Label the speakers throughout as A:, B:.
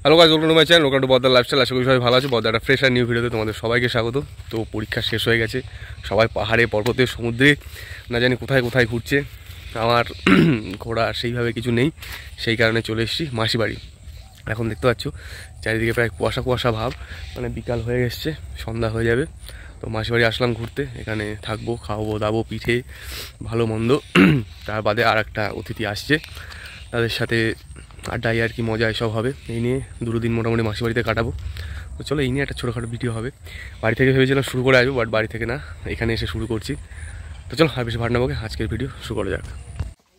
A: Hello guys, welcome to my channel, welcome to Boddar lifestyle. আশা করি সবাই ভালো আছে। বদ্দার একটা ফ্রেশ আর নিউ ভিডিওতে তোমাদের সবাইকে স্বাগত। তো পরীক্ষা শেষ হয়ে গেছে, সবাই পাহাড়ে, পর্বতে, সমুদ্রে, না জানি কোথায় কোথায় ঘুরছে। আমার ঘোরা সেইভাবে কিছু নেই, সেই কারণে চলে এসেছি মাসি বাড়ি। এখন দেখতে পাচ্ছ চারিদিকে প্রায় কুয়াশা কুয়াশা ভাব, মানে বিকাল হয়ে এসছে, সন্ধ্যা হয়ে যাবে। তো মাসি বাড়ি আসলাম ঘুরতে, এখানে থাকবো, খাওয়াবো দাবো, পিঠে ভালো মন্দ। তার বাদে আর একটা অতিথি আসছে, তাদের সাথে আড্ডাই আর কি মজা এসব হবে। এই নিয়ে দুটো দিন মোটামুটি মাসি বাড়িতে কাটাবো। তো চলো, এই নিয়ে একটা ছোটোখাটো ভিডিও হবে। বাড়ি থেকে ভেবেছিলাম শুরু করে আসবো, বাট বাড়ি থেকে না, এখানে এসে শুরু করছি। তো চলো আর বেশি ভাট নেবো, আজকের ভিডিও শুরু করা যাক।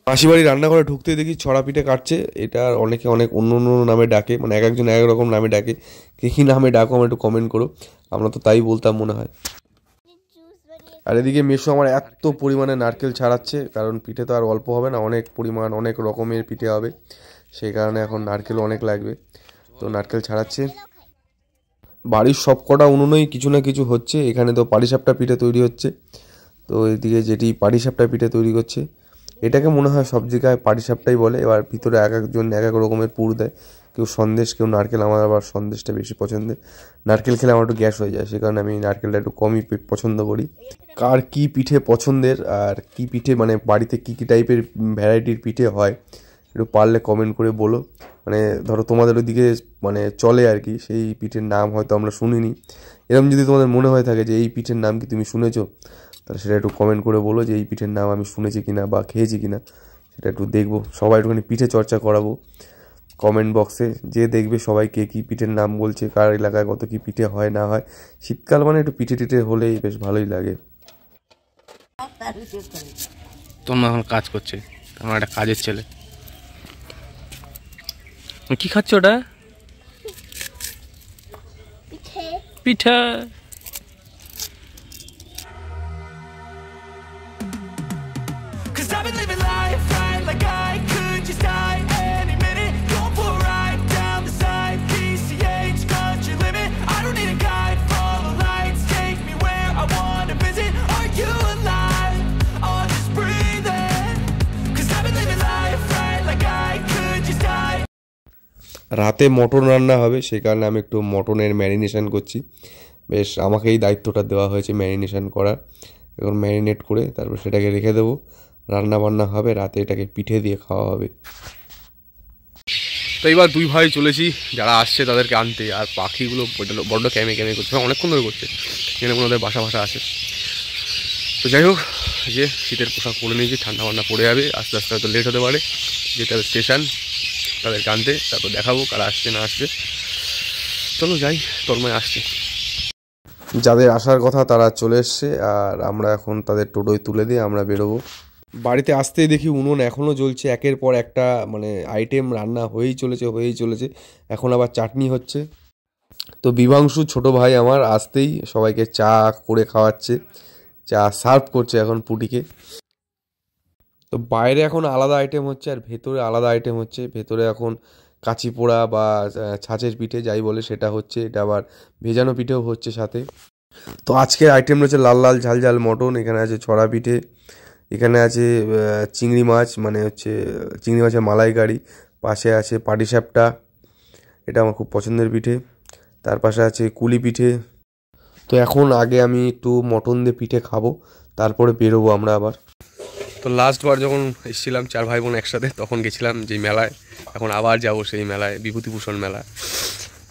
A: মাসি বাড়ি রান্নাঘরে ঢুকতে দেখি ছড়া পিঠে কাটছে। এটা অনেকে অনেক অন্য অন্য নামে ডাকে, মানে এক একজন এক রকম নামে ডাকে। কে কী নামে ডাকো আমার একটু কমেন্ট করো, আমরা তো তাই বলতাম মনে হয়। আর এদিকে মেসো আমার এত পরিমাণে নারকেল ছাড়াচ্ছে, কারণ পিঠে তো আর অল্প হবে না, অনেক পরিমাণ অনেক রকমের পিঠে হবে, সেই কারণে এখন নারকেল অনেক লাগবে। তো নারকেল ছাড়াচ্ছে। বাড়ির সব কটা উনুনেই কিছু না কিছু হচ্ছে। এখানে তো পাটিসাপটা পিঠে তৈরি হচ্ছে, তো এদিকে যেটি পাটিসাপটা পিঠে তৈরি করছে, এটাকে মনে হয় সব জায়গায় পাটিসাপটাই বলে। এবার ভিতরে এক একজন এক এক রকমের পুর দেয়, কেউ সন্দেশ, কেউ নারকেল। আমার আবার সন্দেশটা বেশি পছন্দের, নারকেল খেলে আমার একটু গ্যাস হয়ে যায়, সে কারণে আমি নারকেলটা একটু কমই পছন্দ করি। কার কী পিঠে পছন্দের আর কী পিঠে, মানে বাড়িতে কী কী টাইপের ভ্যারাইটির পিঠে হয়, একটু পারলে কমেন্ট করে বলো। মানে ধরো তোমাদের ওইদিকে মানে চলে আর কি, সেই পিঠের নাম হয়তো আমরা শুনিনি। এরকম যদি তোমাদের মনে হয়ে থাকে যে এই পিঠের নাম কি তুমি শুনেছো, তাহলে সেটা একটু কমেন্ট করে বলো যে এই পিঠের নাম আমি শুনেছি কিনা বা খেয়েছি কিনা, সেটা একটু দেখবো। সবাই একটুখানি পিঠে চর্চা করাবো কমেন্ট বক্সে, যে দেখবে সবাই কে কী পিঠের নাম বলছে, কার এলাকায় কত কী পিঠে হয় না হয়। শীতকাল মানে একটু পিঠে টিঠে হলেই বেশ ভালোই লাগে। তোমার এখন কাজ করছে, আমার একটা কাজের ছেলে। কি খাচ্ছ ওটা? পিঠা। রাতে মটন রান্না হবে, সেই কারণে আমি একটু মটনের ম্যারিনেশন করছি। বেশ আমাকেই দায়িত্বটা দেওয়া হয়েছে ম্যারিনেশন করার। এখন ম্যারিনেট করে তারপর সেটাকে রেখে দেবো, রান্না বান্না হবে, রাতে এটাকে পিঠে দিয়ে খাওয়া হবে। তো এবার দুই ভাই চলেছি, যারা আসছে তাদেরকে আনতে। আর পাখিগুলো বড্ড ক্যামে ক্যামে করছে, অনেকক্ষণ ধরে করছে, এখানে কোনো ওদের বাসা বাসা আছে। তো যাই হোক, যে শীতের পোশাক পরে নিয়েছি, ঠান্ডা ঠান্ডা পড়ে যাবে, আস্তে আস্তে হয়তো লেট হতে পারে যেতে হবে স্টেশন, তাদেরকে আনতে। তারপর দেখাবো কারা আসছে না আসছে। চলো যাই, তন্ময় আসছে। যাদের আসার কথা তারা চলে এসছে, আর আমরা এখন তাদের টোটোয় তুলে দিয়ে আমরা বেরোবো। বাড়িতে আসতেই দেখি উনুন এখনও জ্বলছে, একের পর একটা মানে আইটেম রান্না হয়েই চলেছে। এখন আবার চাটনি হচ্ছে। তো বিভাংশু ছোট ভাই আমার আসতেই সবাইকে চা করে খাওয়াচ্ছে, চা সার্ভ করছে এখন পুটিকে। তো বাইরে এখন আলাদা আইটেম হচ্ছে আর ভেতরে আলাদা আইটেম হচ্ছে। ভেতরে এখন কাঁচি পোড়া বা ছাঁচের পিঠে যাই বলে সেটা হচ্ছে, এটা আবার ভেজানো পিঠেও হচ্ছে সাথে। তো আজকের আইটেম রয়েছে লাল লাল ঝাল ঝাল মটন, এখানে আছে ছড়া পিঠে, এখানে আছে চিংড়ি মাছ, মানে হচ্ছে চিংড়ি মাছের মালাইকারি, পাশে আছে পাটিসাপটা, এটা আমার খুব পছন্দের পিঠে, তার পাশে আছে কুলি পিঠে। তো এখন আগে আমি একটু মটন দিয়ে পিঠে খাবো, তারপরে বেরোবো আমরা আবার। তো লাস্টবার যখন এসেছিলাম চার ভাই বোন একসাথে, তখন গেছিলাম যেই মেলায়, এখন আবার যাবো সেই মেলায়, বিভূতিভূষণ মেলা।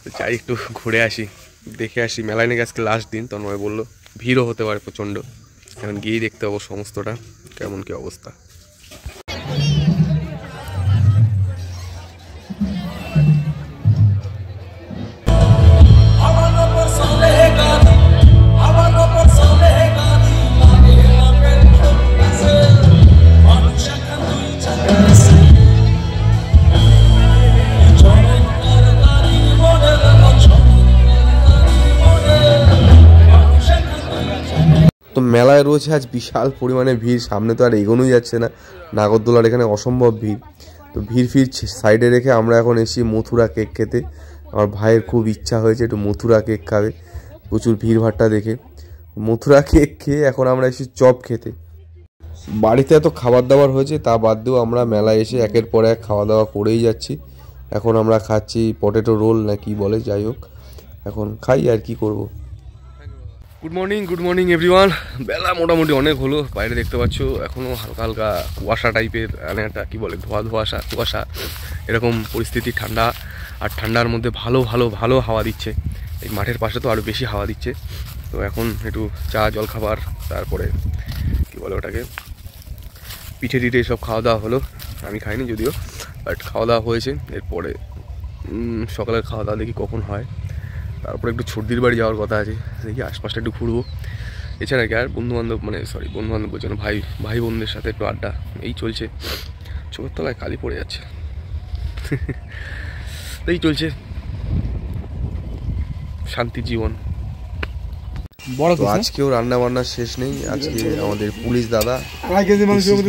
A: তো যাই একটু ঘুরে আসি, দেখে আসি। মেলায় নাকি আজকে লাস্ট দিন, তন্ময় বললো ভিড়ও হতে পারে প্রচণ্ড। এখন গিয়েই দেখতে পাবো সমস্তটা কেমন কী অবস্থা। তো মেলায় রয়েছে আজ বিশাল পরিমাণে ভিড়, সামনে তো আর এগোনোই যাচ্ছে না, নাগরদোলার এখানে অসম্ভব ভিড়। তো ভিড় সাইডে রেখে আমরা এখন এসেছি মথুরা কেক খেতে। আমার ভাইয়ের খুব ইচ্ছা হয়েছে একটু মথুরা কেক খাবে, প্রচুর ভিড়ভাট্টা দেখে। মথুরা কেক খেয়ে এখন আমরা এসেছি চপ খেতে। বাড়িতে এত খাবার দাবার হয়েছে, তা বাদ দিয়েও আমরা মেলায় এসে একের পর এক খাওয়া দাওয়া করেই যাচ্ছি। এখন আমরা খাচ্ছি পটেটো রোল না কি বলে, যাই হোক এখন খাই আর কি করব। Good morning everyone. বেলা মোটামুটি অনেক হলো, বাইরে দেখতে পাচ্ছ এখনও হালকা হালকা কুয়াশা টাইপের, মানে একটা কী বলে কুয়াশা এরকম পরিস্থিতি। ঠান্ডা, আর ঠান্ডার মধ্যে ভালো হাওয়া দিচ্ছে। এই মাঠের পাশে তো আরও বেশি হাওয়া দিচ্ছে। তো এখন একটু চা জলখাবার, তারপরে কী বলে ওটাকে পিঠে টিঠে সব খাওয়া দাওয়া হলো। আমি খাইনি যদিও, বাট খাওয়া দাওয়া হয়েছে। এরপরে সকালের খাওয়া দাওয়া দেখি কখন হয়। তারপরে একটু ছর্দির বাড়ি যাওয়ার কথা আছে, দেখি আশপাশটা একটু ঘুরবো। এছাড়া কি আর বন্ধুবান্ধব বলছে না, ভাই বোনদের সাথে একটু আড্ডা এই চলছে। চোখের তলায় কালি পড়ে যাচ্ছে। এই চলছে শান্তি জীবন। তো আজকেও রান্না বান্না শেষ নেই। আজকে আমাদের পুলিশ দাদা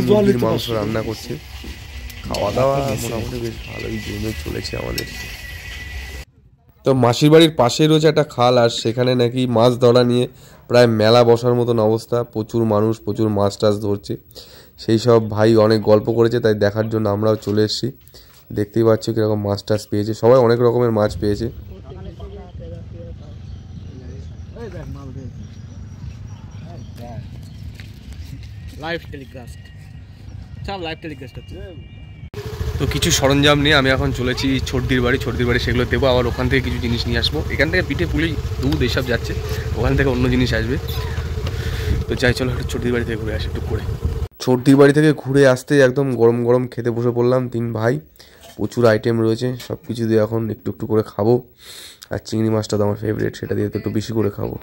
A: মুরগির মাংস রান্না করছে। খাওয়া দাওয়া মোটামুটি বেশ ভালোই জমে চলেছে আমাদের। তো মাসির বাড়ির পাশেই রয়েছে একটা খাল, আর সেখানে নাকি মাছ ধরা নিয়ে প্রায় মেলা বসার মতন অবস্থা। প্রচুর মানুষ প্রচুর মাছ টাছ ধরছে। সেই সব ভাই অনেক গল্প করেছে, তাই দেখার জন্য আমরাও চলে এসেছি। দেখতেই পাচ্ছ কীরকম মাছ টাছ পেয়েছে, সবাই অনেক রকমের মাছ পেয়েছে। তো কিছু সরঞ্জাম নিয়ে আমি এখন চলেছি ছর্দির বাড়ি সেগুলো দেবো, আবার ওখান থেকে কিছু জিনিস নিয়ে আসবো। এখান থেকে পিঠে পুলি দুধ এসব যাচ্ছে, ওখান থেকে অন্য জিনিস আসবে। তো যাই চলো একটু ছর্দির বাড়ি থেকে ঘুরে আসি। একটু করে ছর্দির বাড়ি থেকে ঘুরে আসতে একদম গরম গরম খেতে বসে পড়লাম 3 ভাই। প্রচুর আইটেম রয়েছে, সব কিছু দিয়ে এখন একটু একটু করে খাবো। আর চিংড়ি মাছটা তো আমার ফেভারিট, সেটা দিয়ে তো একটু বেশি করে খাবো।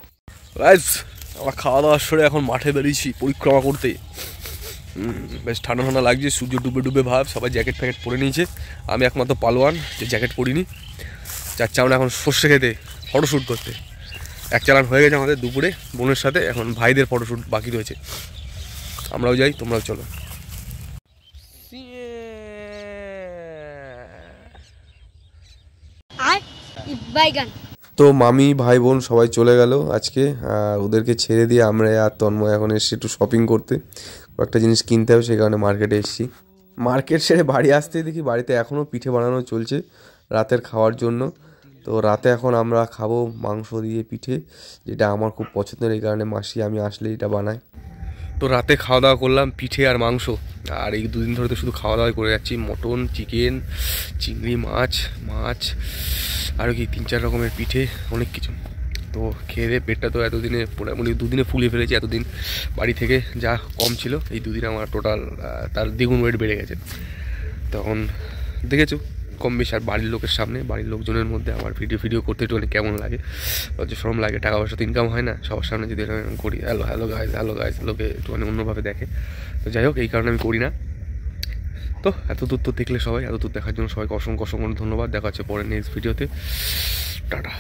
A: আমার খাওয়া দাওয়ার সরে এখন মাঠে বেরিয়েছি পরিক্রমা করতে। বেশ ঠান্ডা ঠান্ডা লাগছে, সূর্য ডুবে ভাব। সবাই জ্যাকেট ফ্যাকেট পরে নিয়েছে, আমি একমাত্র পালোয়ান যে জ্যাকেট পরিনি। যাচ্ছি আমরা এখন সর্ষে খেতে, ফটোশ্যুট করতে। এক চালান হয়ে গেছে আমাদের দুপুরে বোনের সাথে, এখন ভাইদের ফটোশ্যুট বাকি রয়েছে। আমরাও যাই, তোমরাও চলো। তো মামি ভাই বোন সবাই চলে গেল আজকে, ওদেরকে ছেড়ে দিয়ে আমরা আর তন্ময় এখন এসেছি একটু শপিং করতে। কয়েকটা জিনিস কিনতে হবে, সেই কারণে মার্কেটে এসেছি। মার্কেট সেরে বাড়ি আসতেই দেখি বাড়িতে এখনও পিঠে বানানো চলছে রাতের খাওয়ার জন্য। তো রাতে এখন আমরা খাবো মাংস দিয়ে পিঠে, যেটা আমার খুব পছন্দের, এই কারণে মাসি আমি আসলে এটা বানায়। তো রাতে খাওয়া দাওয়া করলাম পিঠে আর মাংস, আর এই দুদিন ধরে তো শুধু খাওয়া দাওয়াই করে যাচ্ছি। মটন, চিকেন, চিংড়ি মাছ, আরও কি 3-4 রকমের পিঠে, অনেক কিছু। তো খেয়ে দিয়ে পেটটা তো এতদিনে মোটামুটি 2 দিনে ফুলিয়ে ফেলেছি। এতদিন বাড়ি থেকে যা কম ছিল, এই 2 দিনে আমার টোটাল তার দ্বিগুণ ওয়েট বেড়ে গেছে। তখন দেখেছো কম বেশি। আর বাড়ির লোকের সামনে, বাড়ির লোকজনের মধ্যে আমার ভিডিও করতে একটু অনেক কেমন লাগে, লজ্জা শরম লাগে। টাকা পয়সা তো ইনকাম হয় না, সবার সামনে যদি এরকম করি হ্যালো গাইজ লোকে একটু অন্যভাবে দেখে। তো যাই হোক, এই কারণে আমি করি না। তো এত দূর তো দেখলে সবাই, এত দূর দেখার জন্য সবাইকে অসংখ্য ধন্যবাদ। দেখা হচ্ছে পরে নেক্সট ভিডিওতে। টাটা।